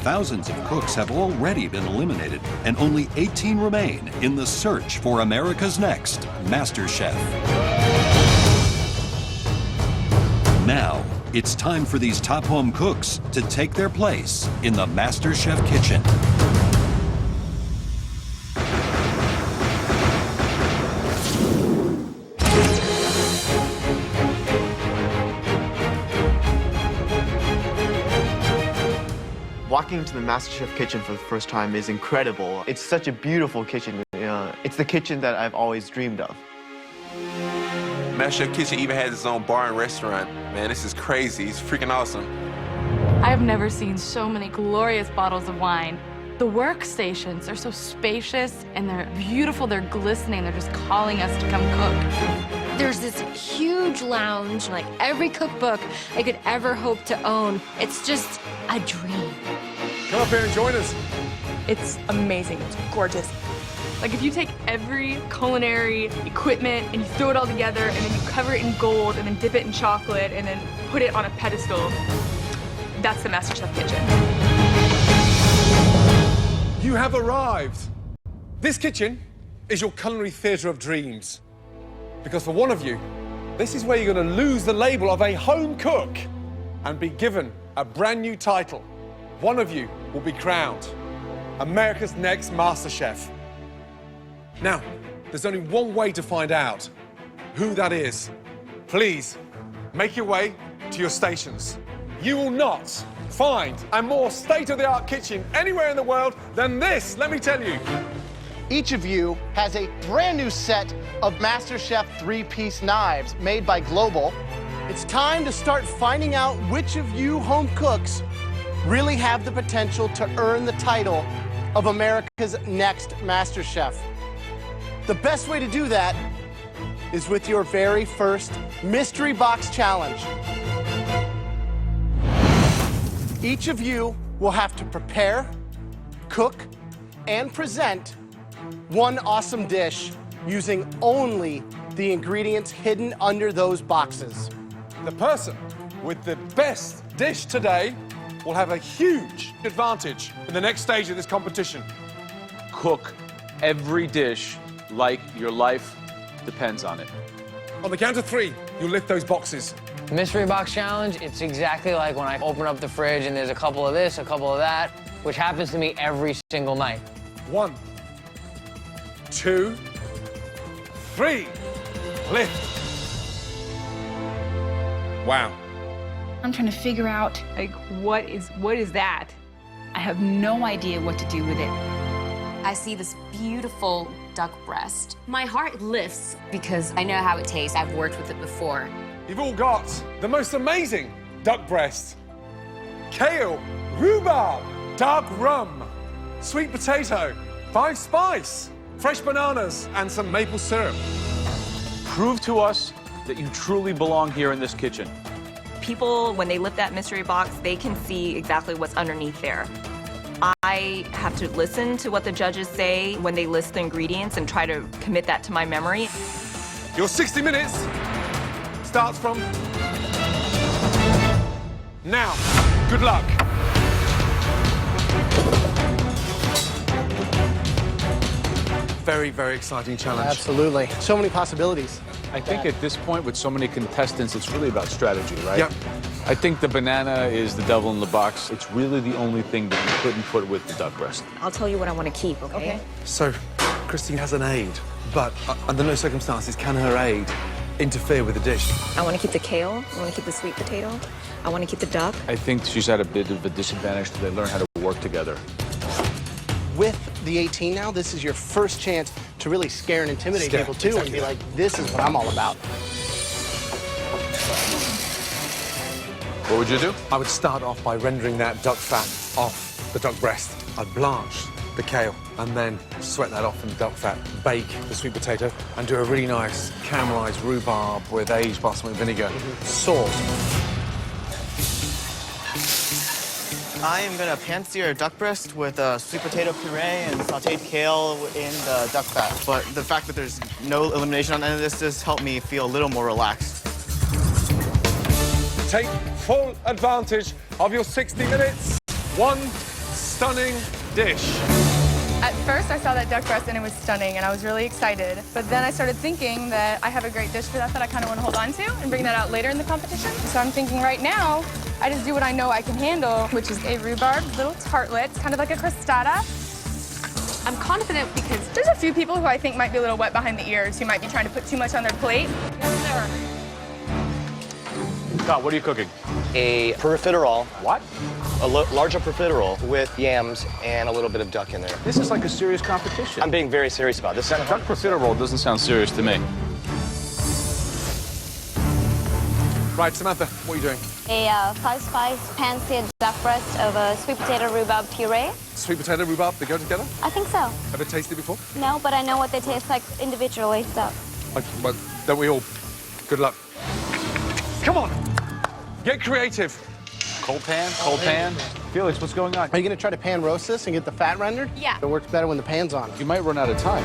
thousands of cooks have already been eliminated, and only 18 remain in the search for America's next Masterchef. Now, it's time for these top home cooks to take their place in the Masterchef kitchen. Walking into the Masterchef kitchen for the first time is incredible. It's such a beautiful kitchen. It's the kitchen that I've always dreamed of. Masterchef kitchen even has its own bar and restaurant. Man, this is crazy. It's freaking awesome. I have never seen so many glorious bottles of wine. The workstations are so spacious and they're beautiful, they're glistening, they're just calling us to come cook. There's this huge lounge, like every cookbook I could ever hope to own. It's just a dream. Come up here and join us. It's amazing, it's gorgeous. Like if you take every culinary equipment and you throw it all together and then you cover it in gold and then dip it in chocolate and then put it on a pedestal, that's the Masterchef kitchen. You have arrived. This kitchen is your culinary theatre of dreams. Because for one of you, this is where you're going to lose the label of a home cook and be given a brand new title. One of you will be crowned America's next MasterChef. Now, there's only one way to find out who that is. Please, make your way to your stations. You will not find a more state-of-the-art kitchen anywhere in the world than this, let me tell you. Each of you has a brand new set of MasterChef three-piece knives made by Global. It's time to start finding out which of you home cooks really have the potential to earn the title of America's next MasterChef. The best way to do that is with your very first Mystery Box Challenge. Each of you will have to prepare, cook, and present one awesome dish using only the ingredients hidden under those boxes. The person with the best dish today will have a huge advantage in the next stage of this competition. Cook every dish like your life depends on it. On the count of three, you'll lift those boxes. Mystery Box Challenge, it's exactly like when I open up the fridge and there's a couple of this, a couple of that, which happens to me every single night. 1, 2, 3, lift. Wow. I'm trying to figure out, Like, what is that? I have no idea what to do with it. I see this beautiful duck breast. My heart lifts because I know how it tastes. I've worked with it before. You've all got the most amazing duck breast, kale, rhubarb, dark rum, sweet potato, 5 spice, fresh bananas, and some maple syrup. Prove to us that you truly belong here in this kitchen. People, when they lift that mystery box, they can see exactly what's underneath there. I have to listen to what the judges say when they list the ingredients and try to commit that to my memory. Your 60 minutes starts from now. Good luck. Very, very exciting challenge. Absolutely. So many possibilities. I think at this point, with so many contestants, it's really about strategy, right? Yep. I think the banana is the devil in the box. It's really the only thing that you couldn't put with the duck breast. I'll tell you what I want to keep, okay? So, Christine has an aid, but under no circumstances can her aid interfere with the dish. I want to keep the kale. I want to keep the sweet potato. I want to keep the duck. I think she's at a bit of a disadvantage till they learn how to work together. With the 18 now, this is your first chance to really scare and intimidate people too, and be like, this is what I'm all about. What would you do? I would start off by rendering that duck fat off the duck breast. I'd blanch the kale and then sweat that off in the duck fat, bake the sweet potato, and do a really nice caramelized rhubarb with aged basmati vinegar sauce. I am gonna pan-sear a duck breast with sweet potato puree and sauteed kale in the duck fat. But the fact that there's no elimination on the end of this does help me feel a little more relaxed. Take full advantage of your 60 minutes. 1 stunning dish. At first, I saw that duck breast and it was stunning, and I was really excited. But then I started thinking that I have a great dish for that I kind of want to hold on to and bring that out later in the competition. So I'm thinking right now, I just do what I know I can handle, which is a rhubarb little tartlet. It's kind of like a crostata. I'm confident because there's a few people who I think might be a little wet behind the ears, who might be trying to put too much on their plate. Yes, sir. Scott, what are you cooking? A profiterole. What? A larger profiterole with yams and a little bit of duck in there. This is like a serious competition. I'm being very serious about this. Duck profiterole doesn't sound serious to me. Right, Samantha, what are you doing? A 5-spice pan-seared duck breast over sweet potato rhubarb puree. Sweet potato, rhubarb, they go together? I think so. Ever tasted before? No, but I know what they taste like individually, so. Okay, well, don't we all? Good luck. Come on, get creative. Cold pan, cold pan. Felix, what's going on? Are you going to try to pan roast this and get the fat rendered? Yeah. It works better when the pan's on. You might run out of time.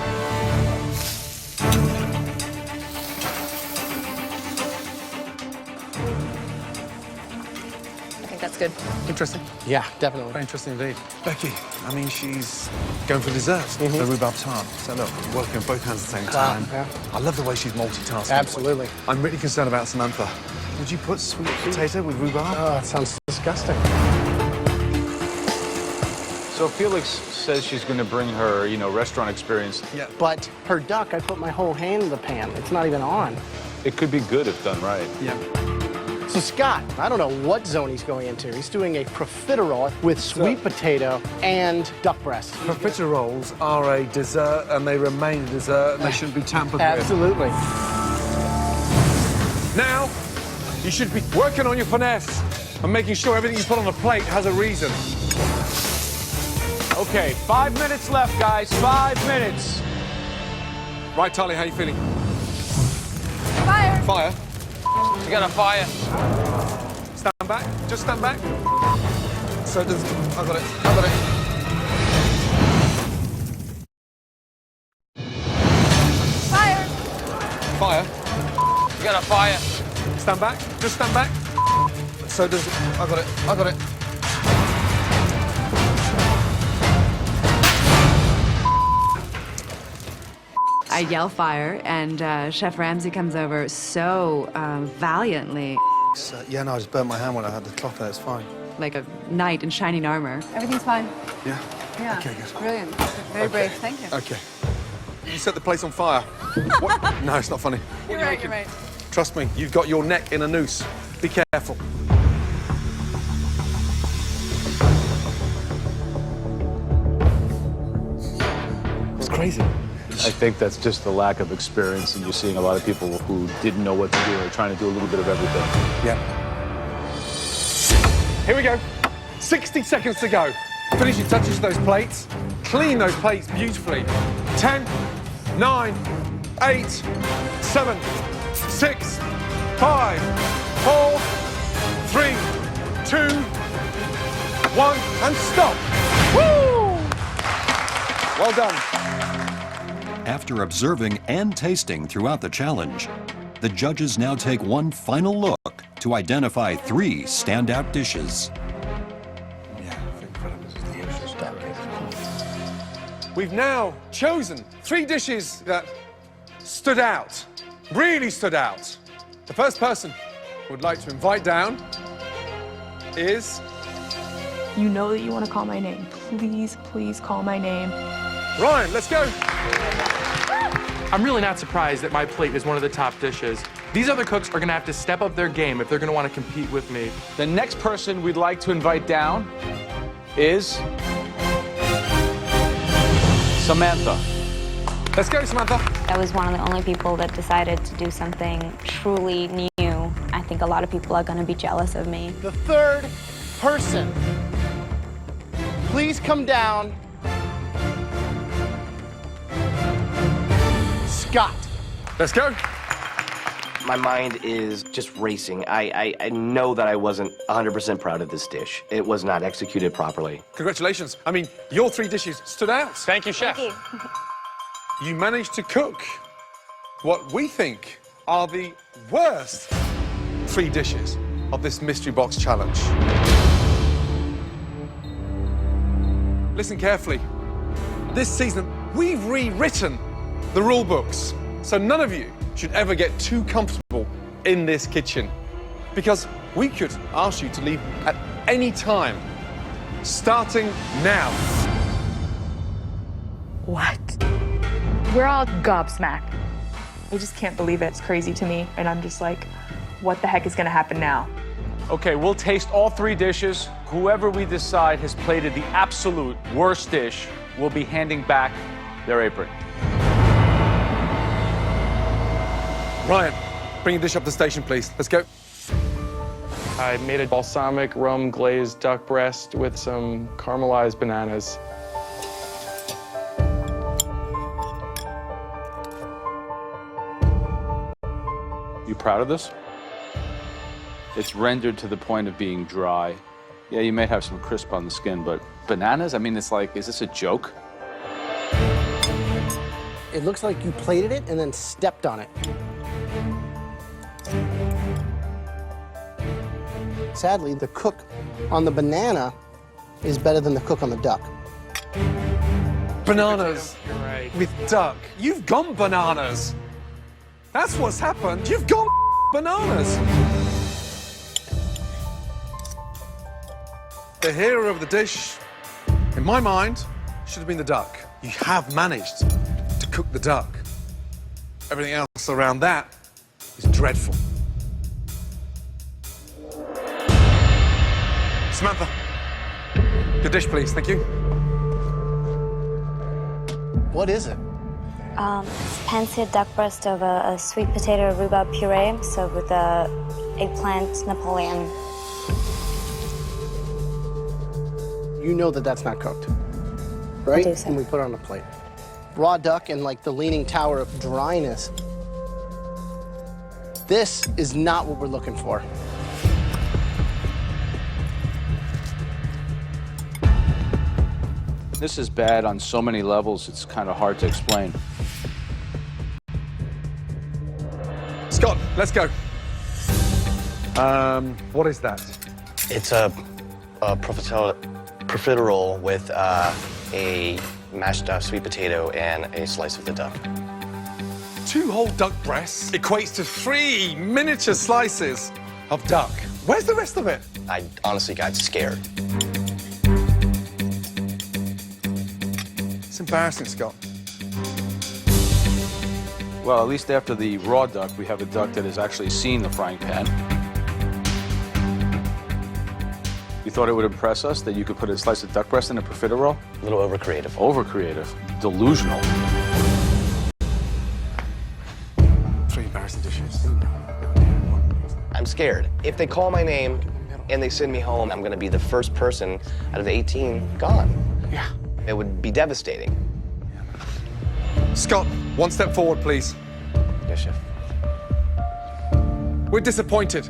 I think that's good. Interesting. Yeah, definitely. Very interesting indeed. Becky, I mean, she's going for desserts, the rhubarb tart. So look, working on both hands at the same time. Yeah. I love the way she's multitasking. Absolutely. I'm really concerned about Samantha. Would you put sweet potato with rhubarb? Oh, it sounds disgusting. So Felix says she's going to bring her, restaurant experience. Yeah. But her duck, I put my whole hand in the pan. It's not even on. It could be good if done right. Yeah. So Scott, I don't know what zone he's going into. He's doing a profiterole with sweet potato and duck breast. Profiteroles are a dessert, and they remain a dessert, and they shouldn't be tampered with. Absolutely. Now, you should be working on your finesse and making sure everything you put on the plate has a reason. Okay, 5 minutes left, guys. 5 minutes. Right, Tali, how you feeling? Fire! Fire. You got a fire. Stand back. Just stand back. So does... I got it. I got it. Fire! Fire. You got a fire. Stand back. Just stand back. So does... I got it. I got it. I yell fire, and Chef Ramsay comes over so valiantly. Yeah, no, I just burnt my hand when I had the cloth there. It's fine. Like a knight in shining armor. Everything's fine. Yeah? Yeah. Okay, good. Brilliant. Very brave. Thank you. Okay. You set the place on fire. What? No, it's not funny. You're right, you're right. Trust me, you've got your neck in a noose. Be careful. It's crazy. I think that's just the lack of experience, and you're seeing a lot of people who didn't know what to do or trying to do a little bit of everything. Yeah. Here we go. 60 seconds to go. Finish your touches to those plates. Clean those plates beautifully. 10, 9, 8, 7, 6, 5, 4, 3, 2, 1, and stop. Woo! Well done. After observing and tasting throughout the challenge, the judges now take one final look to identify 3 standout dishes. We've now chosen 3 dishes that stood out, really stood out. The first person who would like to invite down is... You know that you want to call my name. Please, please call my name. Ryan, let's go. I'm really not surprised that my plate is one of the top dishes. These other cooks are gonna have to step up their game if they're gonna want to compete with me. The next person we'd like to invite down is Samantha. Let's go, Samantha. I was one of the only people that decided to do something truly new. I think a lot of people are going to be jealous of me. The third person. Please come down. Scott. Let's go. My mind is just racing. I know that I wasn't 100% proud of this dish. It was not executed properly. Congratulations. I mean, your 3 dishes stood out. Thank you, Chef. Thank you. You managed to cook what we think are the worst 3 dishes of this mystery box challenge. listen carefully. This season, we've rewritten the rule books, so none of you should ever get too comfortable in this kitchen, because we could ask you to leave at any time, starting now. What? We're all gobsmacked. I just can't believe it. It's crazy to me, and I'm just like, what the heck is gonna happen now? Okay, we'll taste all 3 dishes. Whoever we decide has plated the absolute worst dish will be handing back their apron. Ryan, bring your dish up the station, please. Let's go. I made a balsamic rum glazed duck breast with some caramelized bananas. You proud of this? It's rendered to the point of being dry. Yeah, you may have some crisp on the skin, but bananas? I mean, it's like, is this a joke? It looks like you plated it and then stepped on it. Sadly, the cook on the banana is better than the cook on the duck. Bananas You're right. with duck. You've gone bananas. That's what's happened. You've gone bananas. The hero of the dish, in my mind, should have been the duck. You have managed to cook the duck. Everything else around that is dreadful. Samantha, your dish, please. Thank you. What is it? It's pan-seared duck breast over a sweet potato rhubarb puree, served with a eggplant Napoleon. You know that that's not cooked, right? I do, sir. And we put it on a plate. Raw duck and like the leaning tower of dryness. This is not what we're looking for. This is bad on so many levels, it's kind of hard to explain. Scott, let's go. What is that? It's a profiterole with a mashed sweet potato and a slice of the duck. 2 whole duck breasts equates to 3 miniature slices of duck. Where's the rest of it? I honestly got scared. It's embarrassing, Scott. Well, at least after the raw duck, we have a duck that has actually seen the frying pan. You thought it would impress us that you could put a slice of duck breast in a profiterole? A little over-creative. Over-creative. Delusional. 3 embarrassing dishes. I'm scared. If they call my name and they send me home, I'm going to be the first person out of the 18 gone. Yeah. It would be devastating. Scott, 1 step forward, please. Yes, chef. We're disappointed.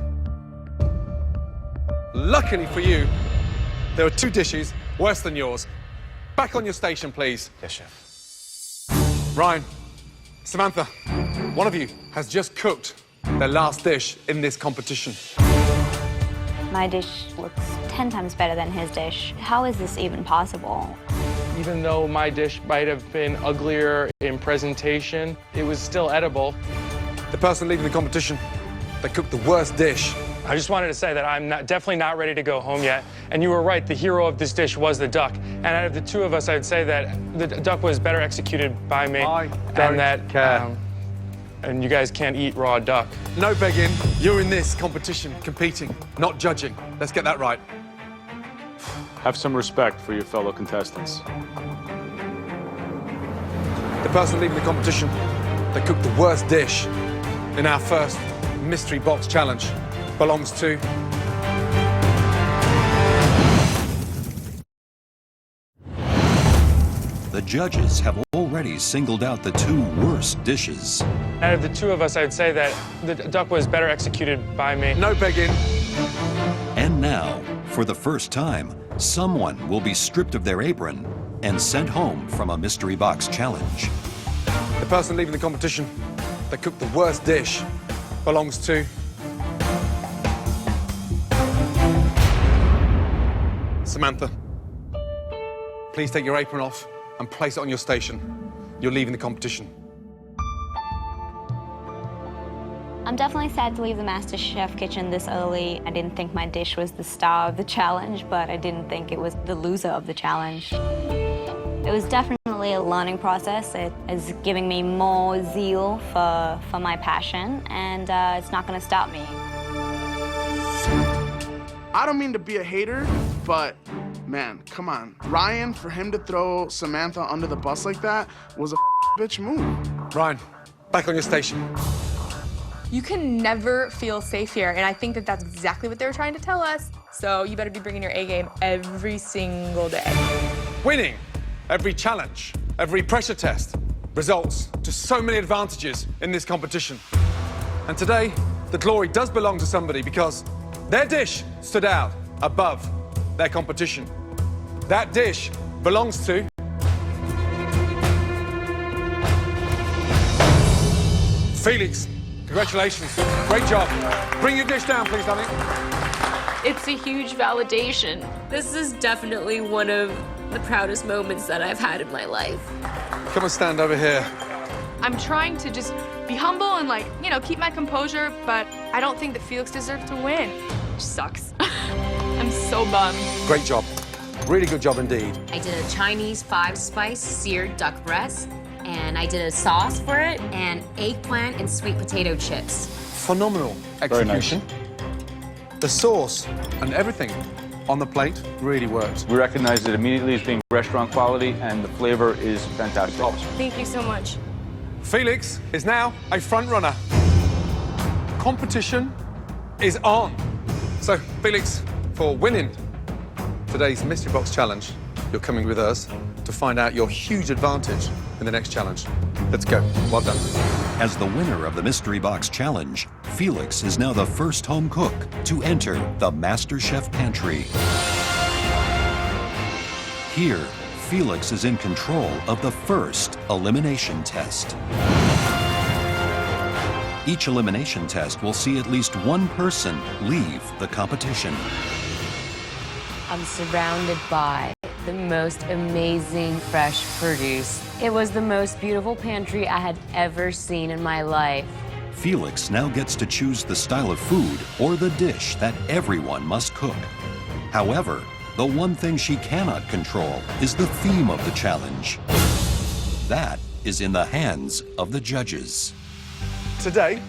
Luckily for you, there are 2 dishes worse than yours. Back on your station, please. Yes, chef. Ryan, Samantha, one of you has just cooked their last dish in this competition. My dish looks 10 times better than his dish. How is this even possible? Even though my dish might have been uglier in presentation, it was still edible. The person leading the competition, they cooked the worst dish. I just wanted to say that I'm definitely not ready to go home yet. And you were right, the hero of this dish was the duck. And out of the 2 of us, I would say that the duck was better executed by me. I don't care. And you guys can't eat raw duck. No begging. You're in this competition, competing, not judging. Let's get that right. Have some respect for your fellow contestants. The person leading the competition, they cooked the worst dish in our first mystery box challenge, belongs to... The judges have already singled out the 2 worst dishes. Out of the 2 of us, I would say that the duck was better executed by me. No begging. And now, for the first time, someone will be stripped of their apron and sent home from a mystery box challenge. The person leaving the competition, they cooked the worst dish, belongs to... Samantha. please take your apron off and place it on your station. You're leaving the competition. I'm definitely sad to leave the Masterchef kitchen this early. I didn't think my dish was the star of the challenge, but I didn't think it was the loser of the challenge. It was definitely a learning process. It is giving me more zeal for my passion, and it's not going to stop me. I don't mean to be a hater, but man, come on. Ryan, for him to throw Samantha under the bus like that was a bitch move. Ryan, back on your station. You can never feel safe here, and I think that that's exactly what they were trying to tell us. So you better be bringing your A game every single day. Winning every challenge, every pressure test results to so many advantages in this competition. And today, the glory does belong to somebody because their dish stood out above their competition. That dish belongs to Felix. Congratulations. Great job. Bring your dish down, please, darling. It's a huge validation. This is definitely one of the proudest moments that I've had in my life. Come and stand over here. I'm trying to just be humble and, like, you know, keep my composure, but I don't think that Felix deserved to win. Which sucks. I'm so bummed. Great job. Really good job indeed. I did a Chinese 5-spice seared duck breast, and I did a sauce for it, and eggplant and sweet potato chips. Phenomenal execution. The sauce and everything on the plate really worked. We recognize it immediately as being restaurant quality, and the flavor is fantastic. Thank you so much. Felix is now a front runner. Competition is on. So, Felix, for winning today's Mystery Box Challenge, you're coming with us to find out your huge advantage in the next challenge. Let's go. Well done. As the winner of the Mystery Box Challenge, Felix is now the first home cook to enter the Masterchef pantry. Here, Felix is in control of the first elimination test. Each elimination test will see at least one person leave the competition. I'm surrounded by the most amazing fresh produce. It was the most beautiful pantry I had ever seen in my life. Felix now gets to choose the style of food or the dish that everyone must cook. However, the one thing she cannot control is the theme of the challenge. That is in the hands of the judges. Today,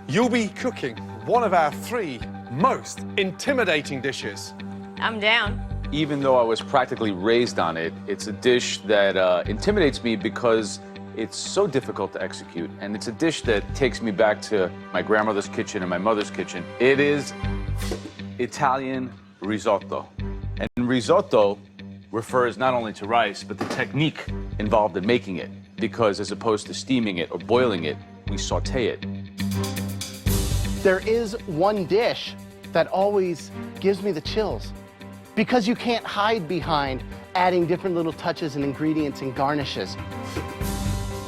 you'll be cooking one of our 3 most intimidating dishes. I'm down. Even though I was practically raised on it, it's a dish that intimidates me because it's so difficult to execute. And it's a dish that takes me back to my grandmother's kitchen and my mother's kitchen. It is Italian risotto. And risotto refers not only to rice, but the technique involved in making it. Because as opposed to steaming it or boiling it, we saute it. There is one dish that always gives me the chills, because you can't hide behind adding different little touches and ingredients and garnishes.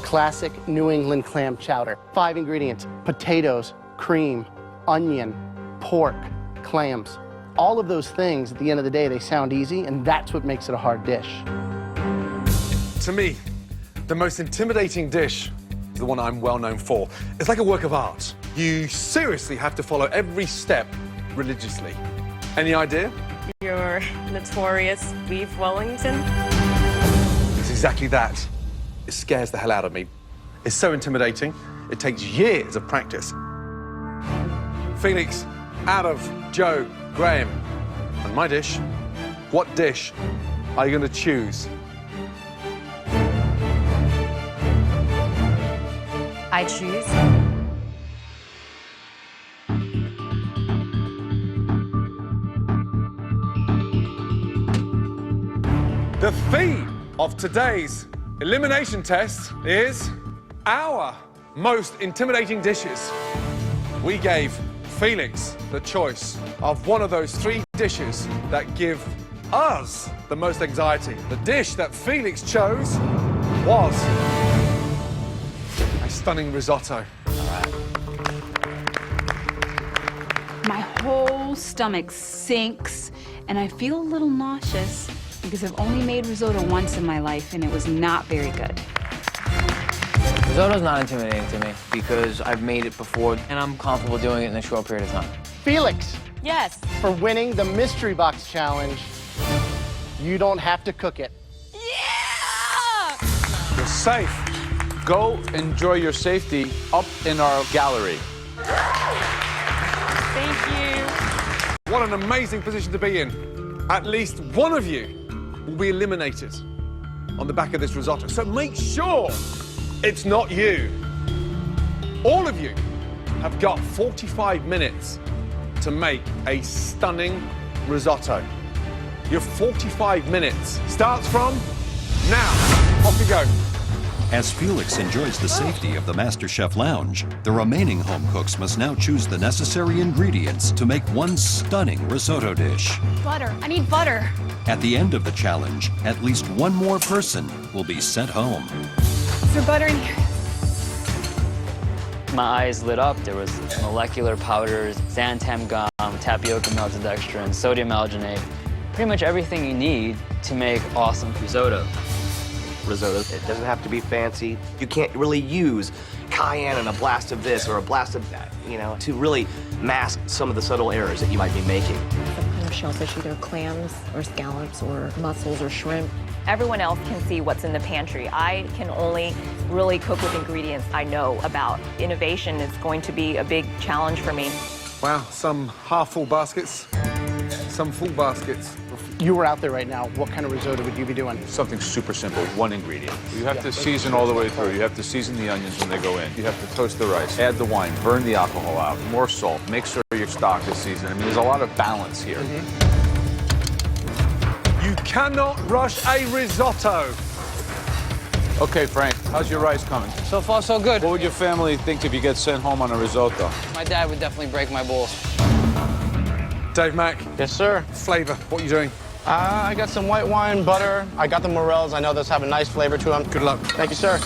Classic New England clam chowder. 5 ingredients: potatoes, cream, onion, pork, clams. All of those things, at the end of the day, they sound easy, and that's what makes it a hard dish. To me, the most intimidating dish is the one I'm well known for. It's like a work of art. You seriously have to follow every step religiously. Any idea? Your notorious beef Wellington? It's exactly that. It scares the hell out of me. It's so intimidating. It takes years of practice. Felix, out of Joe, Graham, and my dish, what dish are you going to choose? I choose The theme of today's elimination test is our most intimidating dishes. We gave Felix the choice of one of those 3 dishes that give us the most anxiety. The dish that Felix chose was a stunning risotto. My whole stomach sinks, and I feel a little nauseous. because I've only made risotto once in my life, and it was not very good. Risotto's not intimidating to me because I've made it before and I'm comfortable doing it in a short period of time. Felix, Yes. for winning the Mystery Box Challenge, you don't have to cook it. You're safe. Go enjoy your safety up in our gallery. Thank you. What an amazing position to be in. At least one of you will be eliminated on the back of this risotto. So make sure it's not you. All of you have got 45 minutes to make a stunning risotto. Your 45 minutes starts from now. Off you go. As Felix enjoys the safety of the Masterchef lounge, the remaining home cooks must now choose the necessary ingredients to make one stunning risotto dish. Butter. I need butter. At the end of the challenge, at least one more person will be sent home. Is there butter in here? My eyes lit up. There was molecular powders, xanthan gum, tapioca maltodextrin, sodium alginate. Pretty much everything you need to make awesome risotto. Risotto, it doesn't have to be fancy. You can't really use cayenne and a blast of this or a blast of that, you know, to really mask some of the subtle errors that you might be making. Some kind of shellfish, either clams or scallops or mussels or shrimp. Everyone else can see what's in the pantry. I can only really cook with ingredients I know about. Innovation is going to be a big challenge for me. Wow, some half-full baskets, some full baskets. If you were out there right now, what kind of risotto would you be doing? Something super simple, one ingredient. You have to season all the way through. You have to season the onions when they go in. You have to toast the rice, add the wine, burn the alcohol out, more salt, make sure your stock is seasoned. I mean, there's a lot of balance here. You cannot rush a risotto. Okay, Frank, how's your rice coming? So far, so good. What would your family think if you get sent home on a risotto? My dad would definitely break my balls. Dave Mack. Yes, sir. Flavor, what are you doing? I got some white wine, butter. I got the morels. I know those have a nice flavor to them. Good luck. Thank you, sir.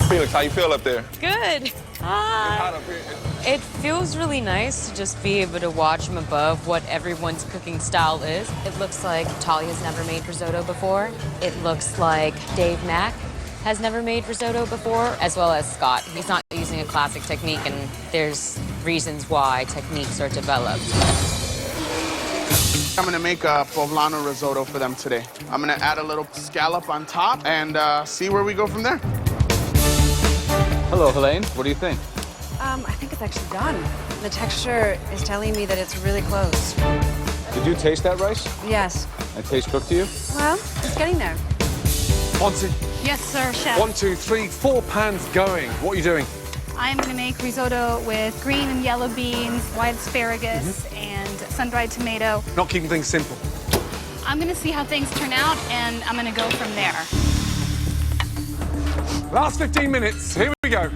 Felix, how you feel up there? Good. Hot up here. It feels really nice to just be able to watch from above what everyone's cooking style is. It looks like Talia's never made risotto before. It looks like Dave Mack has never made risotto before, as well as Scott. He's not using a classic technique, and there's reasons why techniques are developed. I'm gonna make a poblano risotto for them today. I'm gonna add a little scallop on top and see where we go from there. Hello, Helene. What do you think? I think it's actually done. The texture is telling me that it's really close. Did you taste that rice? Yes. It tastes cooked to you? Well, it's getting there. Monty. Yes, sir, chef. 1, 2, 3, 4 pans going. What are you doing? I'm going to make risotto with green and yellow beans, white asparagus, and sun-dried tomato. Not keeping things simple. I'm going to see how things turn out, and I'm going to go from there. Last 15 minutes. Here we go.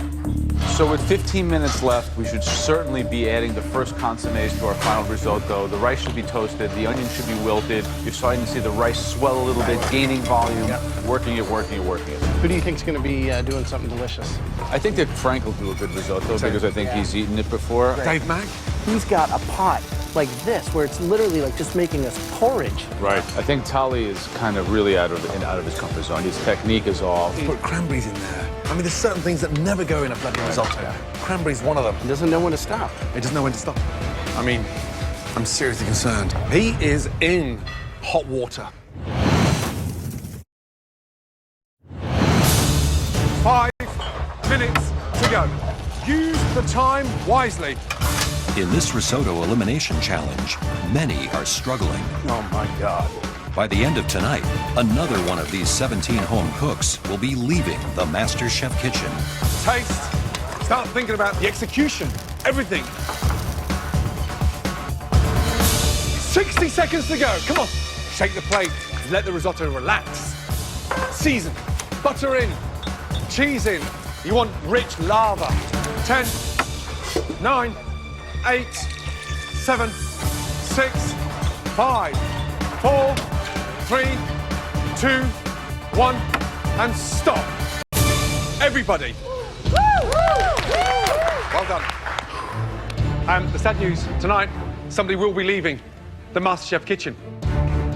So with 15 minutes left, we should certainly be adding the first consommes to our final risotto. The rice should be toasted, the onion should be wilted. You're starting to see the rice swell a little bit, gaining volume, working it. Who do you think's going to be doing something delicious? I think that Frank will do a good risotto because I think he's eaten it before. Dave Mack? He's got a pot like this where it's literally like just making us porridge. Right. I think Tali is kind of really out of his comfort zone. His technique is off. Put cranberries in there. I mean, there's certain things that never go in a bloody risotto. Cranberries, one of them. He doesn't know when to stop. He doesn't know when to stop. I mean, I'm seriously concerned. He is in hot water. 5 minutes to go. Use the time wisely. In this risotto elimination challenge, many are struggling. Oh, my God. By the end of tonight, another one of these 17 home cooks will be leaving the MasterChef kitchen. Taste. Start thinking about the execution. Everything. 60 seconds to go. Come on. Shake the plate. Let the risotto relax. Season. Butter in. Cheese in. You want rich lava. 10, 9, 8, 7, 6, 5, 4, 3, 2, 1, and stop. Everybody. Well done. The sad news tonight, somebody will be leaving the MasterChef kitchen.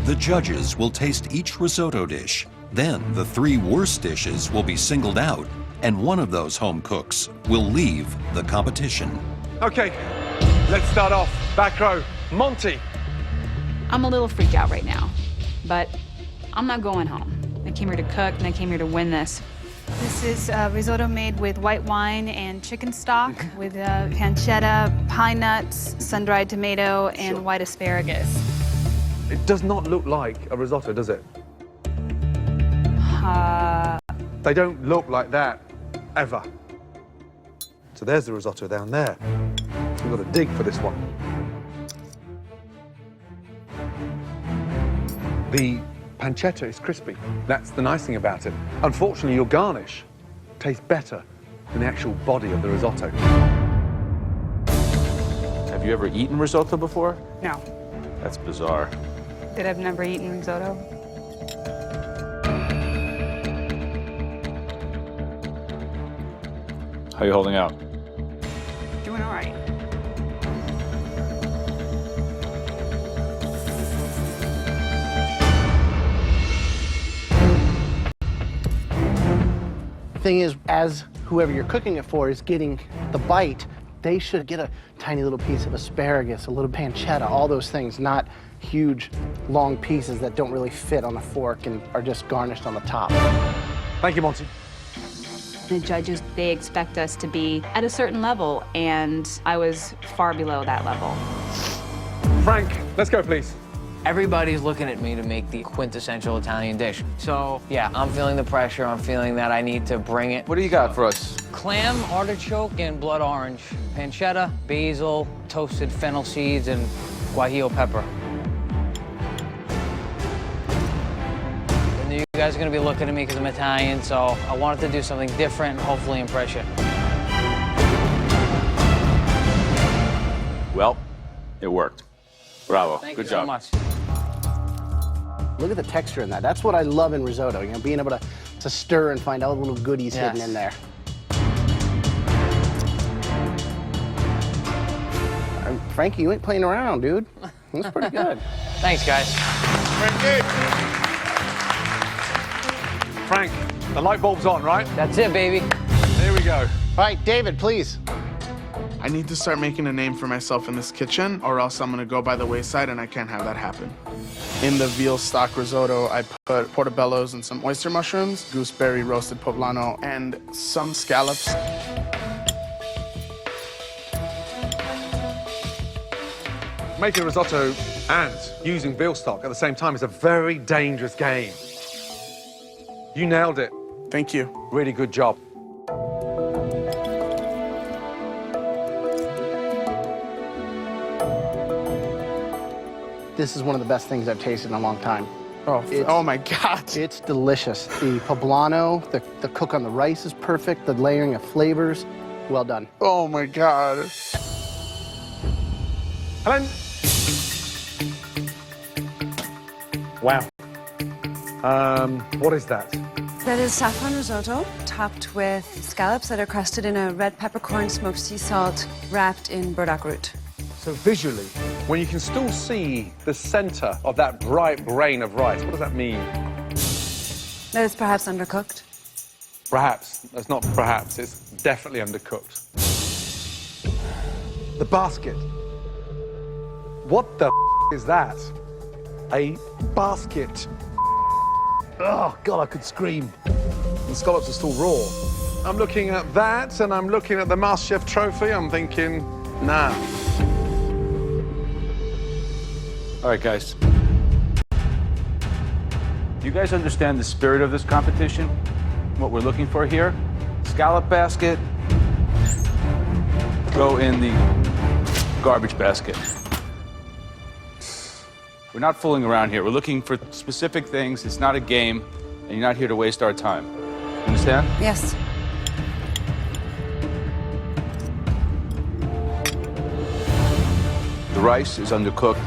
The judges will taste each risotto dish. Then the 3 worst dishes will be singled out, and one of those home cooks will leave the competition. Okay, let's start off. Back row, Monty. I'm a little freaked out right now, but I'm not going home. I came here to cook, and I came here to win this. This is risotto made with white wine and chicken stock with pancetta, pine nuts, sun-dried tomato, and white asparagus. It does not look like a risotto, does it? They don't look like that, ever. So there's the risotto down there. We've got to dig for this one. The pancetta is crispy. That's the nice thing about it. Unfortunately, your garnish tastes better than the actual body of the risotto. Have you ever eaten risotto before? No. That's bizarre. That I've never eaten risotto. How are you holding out? Doing all right. Thing is, as whoever you're cooking it for is getting the bite, they should get a tiny little piece of asparagus, a little pancetta, all those things, not huge, long pieces that don't really fit on a fork and are just garnished on the top. Thank you, Monty. The judges, they expect us to be at a certain level, and I was far below that level. Frank, let's go, please. Everybody's looking at me to make the quintessential Italian dish. So, yeah, I'm feeling the pressure. I'm feeling that I need to bring it. What do you got for us? Clam, artichoke, and blood orange. Pancetta, basil, toasted fennel seeds, and guajillo pepper. I knew you guys are gonna be looking at me because I'm Italian, so I wanted to do something different and hopefully impress you. Well, it worked. Bravo. Thank Good you job. so much. Look at the texture in that. That's what I love in risotto, you know, being able to stir and find all the little goodies hidden in there. Frankie, you ain't playing around, dude. That's pretty good. Thanks, guys. Frank, the light bulb's on, right? That's it, baby. Here we go. All right, David, please. I need to start making a name for myself in this kitchen, or else I'm gonna go by the wayside, and I can't have that happen. In the veal stock risotto, I put portobellos and some oyster mushrooms, gooseberry roasted poblano, and some scallops. Making risotto and using veal stock at the same time is a very dangerous game. You nailed it. Thank you. Really good job. This is one of the best things I've tasted in a long time. Oh my God. It's delicious. The poblano, the cook on the rice is perfect. The layering of flavors, well done. Oh my God. Helen. Wow. What is that? That is saffron risotto, topped with scallops that are crusted in a red peppercorn smoked sea salt, wrapped in burdock root. So visually, when you can still see the center of that bright grain of rice, what does that mean? That is perhaps undercooked. Perhaps. That's not perhaps, it's definitely undercooked. The basket. What the is that? A basket. Oh, God, I could scream. The scallops are still raw. I'm looking at that, and I'm looking at the Masterchef trophy. I'm thinking, nah. All right, guys. Do you guys understand the spirit of this competition? What we're looking for here? Scallop basket. Go in the garbage basket. We're not fooling around here. We're looking for specific things. It's not a game, and you're not here to waste our time. Understand? Yes. The rice is undercooked,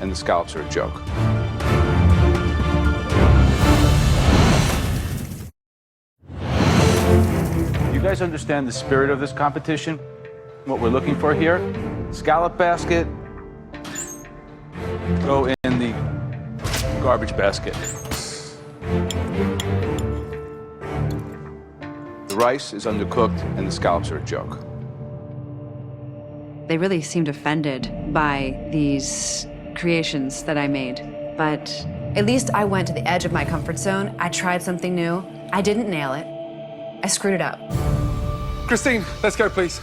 and the scallops are a joke. You guys understand the spirit of this competition? What we're looking for here? Scallop basket. go in the garbage basket. The rice is undercooked and the scallops are a joke. They really seemed offended by these creations that I made, but at least I went to the edge of my comfort zone. I tried something new. I didn't nail it. I screwed it up. Christine, let's go, please.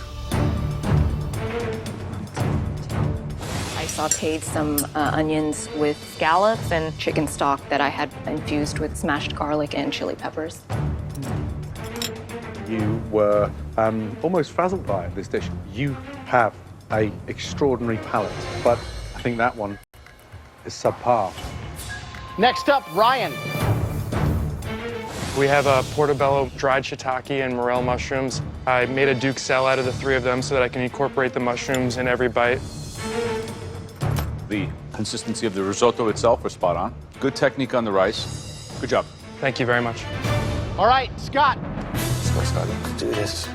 I sauteed some onions with scallops and chicken stock that I had infused with smashed garlic and chili peppers. You were almost frazzled by this dish. You have an extraordinary palate, but I think that one is subpar. Next up, Ryan. We have a portobello dried shiitake and morel mushrooms. I made a duxelle out of the 3 of them so that I can incorporate the mushrooms in every bite. The consistency of the risotto itself was spot on. Good technique on the rice. Good job. Thank you very much. All right, Scott. Let's go, Scott. Let's do this.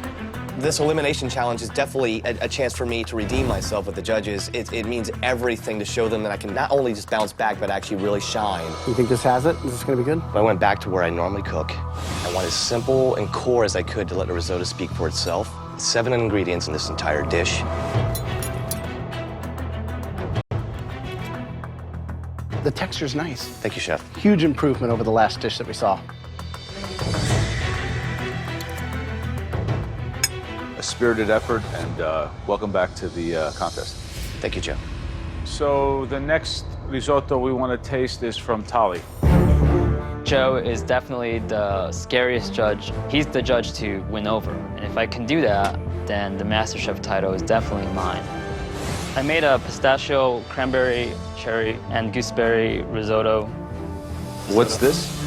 This elimination challenge is definitely a chance for me to redeem myself with the judges. It means everything to show them that I can not only just bounce back, but actually really shine. You think this has it? Is this gonna be good? I went back to where I normally cook. I want as simple and core as I could to let the risotto speak for itself. 7 ingredients in this entire dish. The texture's nice. Thank you, Chef. Huge improvement over the last dish that we saw. A spirited effort, and welcome back to the contest. Thank you, Joe. So the next risotto we want to taste is from Tali. Joe is definitely the scariest judge. He's the judge to win over. And if I can do that, then the MasterChef title is definitely mine. I made a pistachio, cranberry, cherry, and gooseberry risotto. What's this?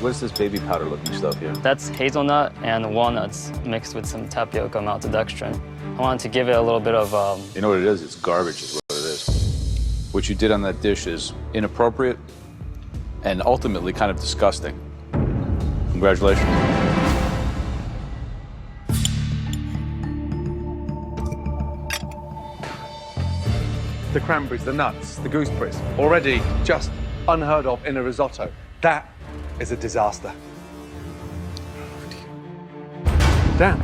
What's this baby powder looking stuff here? That's hazelnut and walnuts mixed with some tapioca maltodextrin. I wanted to give it a little bit of... You know what it is? It's garbage is what it is. What you did on that dish is inappropriate and ultimately kind of disgusting. Congratulations. The cranberries, the nuts, the gooseberries, already just unheard of in a risotto. That is a disaster. Damn.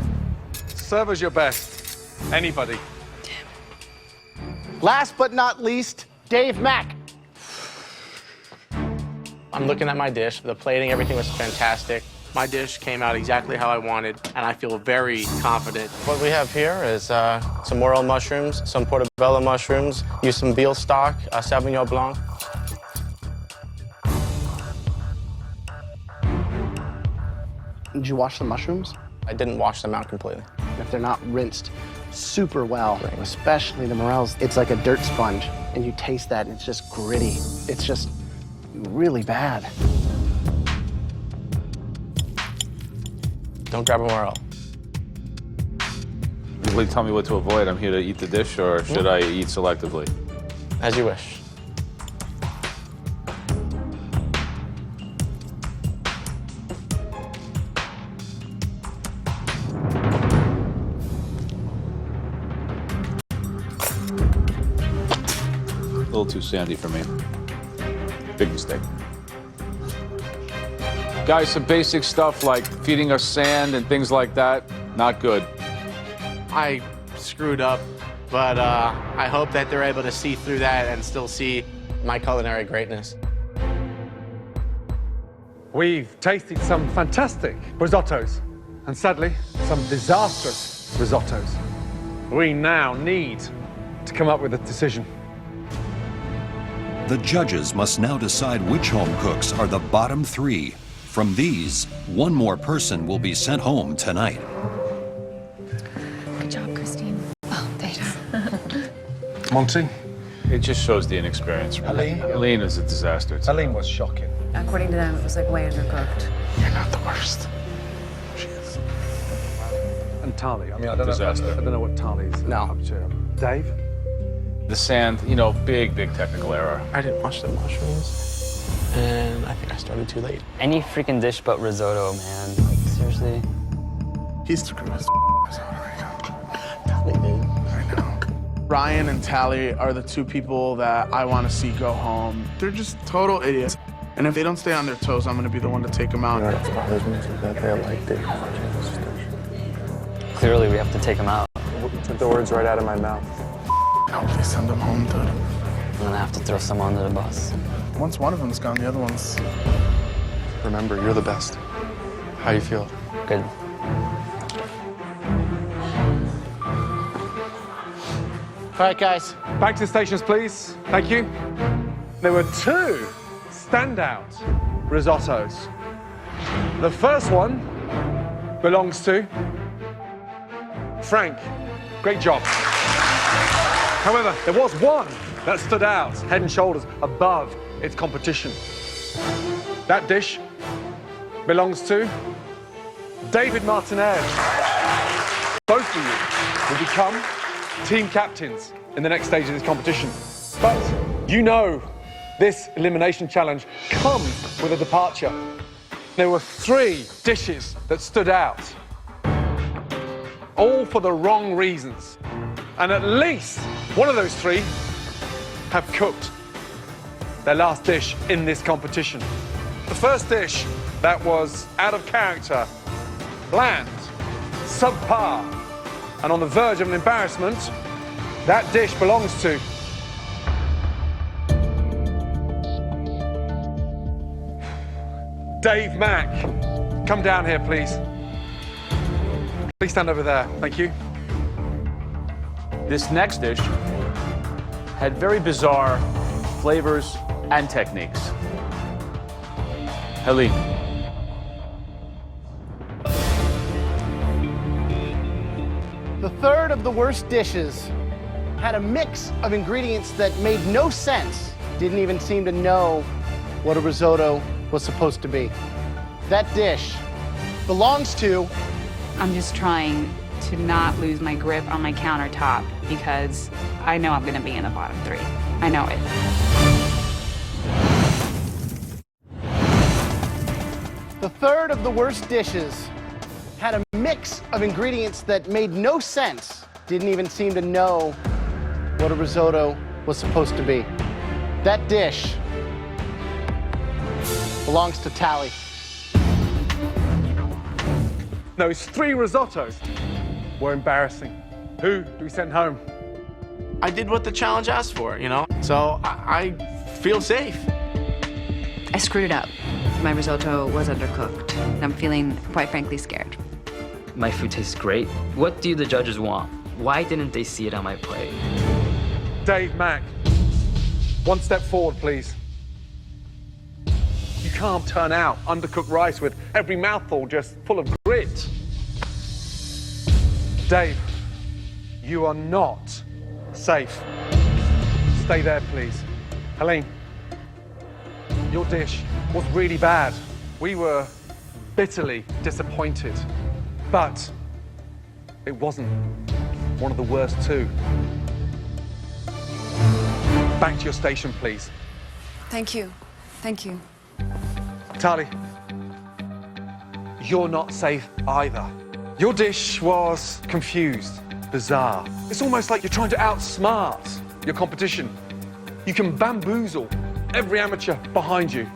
Serve as your best. Anybody. Last but not least, Dave Mack. I'm looking at my dish. The plating, everything was fantastic. My dish came out exactly how I wanted, and I feel very confident. What we have here is some morel mushrooms, some portobello mushrooms, use some veal stock, Sauvignon Blanc. Did you wash the mushrooms? I didn't wash them out completely. If they're not rinsed super well, especially the morels, it's like a dirt sponge, and you taste that, and it's just gritty. It's just really bad. Don't grab a morel. You really tell me what to avoid. I'm here to eat the dish, or should I eat selectively? As you wish. A little too sandy for me. Big mistake. Guys, some basic stuff like feeding us sand and things like that, not good. I screwed up, but I hope that they're able to see through that and still see my culinary greatness. We've tasted some fantastic risottos, and sadly, some disastrous risottos. We now need to come up with a decision. The judges must now decide which home cooks are the bottom 3. From these, one more person will be sent home tonight. Good job, Christine. Oh, thanks. Monty? It just shows the inexperience. Aline? Aline is a disaster. Aline was shocking. According to them, it was like way undercooked. You're not the worst. She is. And Tali, I mean, I don't know what Tali's up to. Dave? The sand, you know, big technical error. I didn't wash the mushrooms, and I think I started too late. Any freaking dish but risotto, man. Like, seriously. He's screwed his Tell me, dude. I know. Ryan and Tally are the two people that I want to see go home. They're just total idiots. And if they don't stay on their toes, I'm going to be the one to take them out. Clearly, we have to take him out. You took the words right out of my mouth. I hope they send them home, dude. I'm gonna have to throw someone under the bus. Once one of them's gone, the other one's... Remember, you're the best. How do you feel? Good. All right, guys. Back to the stations, please. Thank you. There were two standout risottos. The first one belongs to Frank. Great job. However, there was one that stood out head and shoulders above its competition. That dish belongs to David Martinez. Both of you will become team captains in the next stage of this competition. But you know this elimination challenge comes with a departure. There were 3 dishes that stood out, all for the wrong reasons. And at least one of those 3 have cooked their last dish in this competition. The first dish that was out of character, bland, subpar, and on the verge of an embarrassment, that dish belongs to Dave Mack. Come down here, please. Please stand over there. Thank you. This next dish had very bizarre flavors and techniques. Helene. The third of the worst dishes had a mix of ingredients that made no sense, didn't even seem to know what a risotto was supposed to be. That dish belongs to... I'm just trying to not lose my grip on my countertop because I know I'm gonna be in the bottom 3. I know it. The third of the worst dishes had a mix of ingredients that made no sense, didn't even seem to know what a risotto was supposed to be. That dish belongs to Tally. Those 3 risottos were embarrassing. Who do we send home? I did what the challenge asked for, you know? So I feel safe. I screwed it up. My risotto was undercooked, and I'm feeling, quite frankly, scared. My food tastes great. What do the judges want? Why didn't they see it on my plate? Dave Mack, one step forward, please. You can't turn out undercooked rice with every mouthful just full of grit. Dave, you are not safe. Stay there, please. Helene, your dish was really bad. We were bitterly disappointed, but it wasn't one of the worst 2. Back to your station, please. Thank you. Thank you. Tali, you're not safe either. Your dish was confused, bizarre. It's almost like you're trying to outsmart your competition. You can bamboozle every amateur behind you,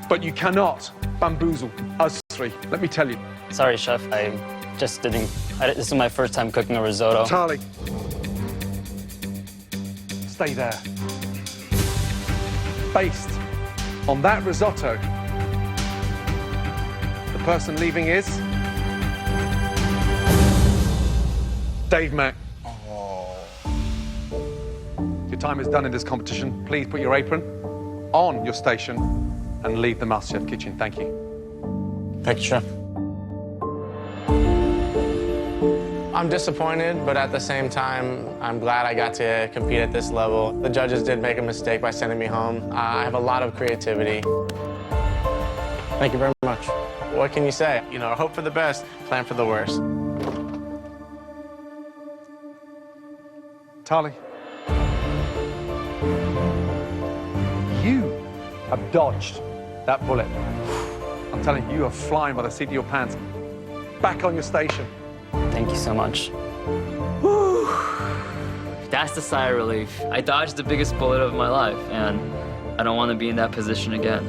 but you cannot bamboozle us 3, let me tell you. Sorry, Chef. I just didn't... this is my first time cooking a risotto. Tali, stay there. Based on that risotto, the person leaving is Dave Mack. Your time is done in this competition. Please put your apron on your station and leave the Masterchef kitchen. Thank you. Thank you, Chef. I'm disappointed, but at the same time, I'm glad I got to compete at this level. The judges did make a mistake by sending me home. I have a lot of creativity. Thank you very much. What can you say? You know, hope for the best, plan for the worst. Tali, you have dodged that bullet. I'm telling you, you are flying by the seat of your pants. Back on your station. Thank you so much. Whew. That's the sigh of relief. I dodged the biggest bullet of my life, and I don't want to be in that position again.